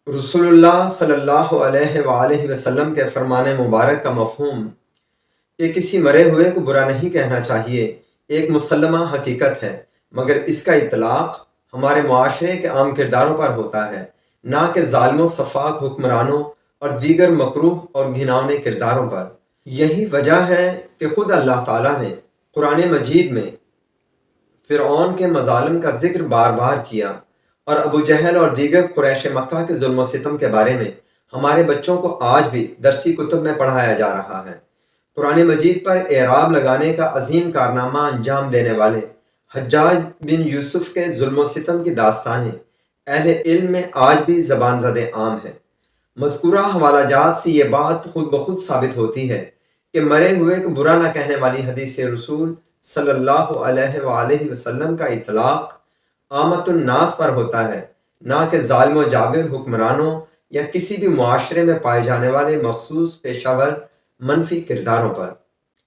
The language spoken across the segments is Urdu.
رسول اللہ صلی اللہ علیہ وآلہ وسلم کے فرمان مبارک کا مفہوم کہ کسی مرے ہوئے کو برا نہیں کہنا چاہیے ایک مسلمہ حقیقت ہے، مگر اس کا اطلاق ہمارے معاشرے کے عام کرداروں پر ہوتا ہے، نہ کہ ظالم و سفاک حکمرانوں اور دیگر مکروہ اور گھناؤنے کرداروں پر۔ یہی وجہ ہے کہ خود اللہ تعالیٰ نے قرآن مجید میں فرعون کے مظالم کا ذکر بار بار کیا، اور ابو جہل اور دیگر قریش مکہ کے ظلم و ستم کے بارے میں ہمارے بچوں کو آج بھی درسی کتب میں پڑھایا جا رہا ہے۔ قرآن مجید پر اعراب لگانے کا عظیم کارنامہ انجام دینے والے حجاج بن یوسف کے ظلم و ستم کی داستانیں اہل علم میں آج بھی زبان زد عام ہے۔ مذکورہ حوالہ جات سے یہ بات خود بخود ثابت ہوتی ہے کہ مرے ہوئے کو برا نہ کہنے والی حدیث رسول صلی اللہ علیہ وآلہ وسلم کا اطلاق عامت الناس پر ہوتا ہے، نہ کہ ظالم و جابر حکمرانوں یا کسی بھی معاشرے میں پائے جانے والے مخصوص پیشہ ور منفی کرداروں پر۔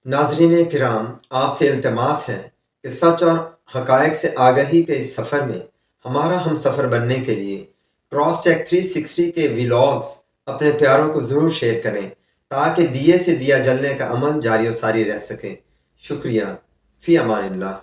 ناظرین کرام، آپ سے التماس ہے کہ سچ اور حقائق سے آگہی کے اس سفر میں ہمارا ہم سفر بننے کے لیے کراس چیک 360 کے ویلاگز اپنے پیاروں کو ضرور شیئر کریں تاکہ دیے سے دیا جلنے کا عمل جاری و ساری رہ سکے۔ شکریہ۔ فی امان اللہ۔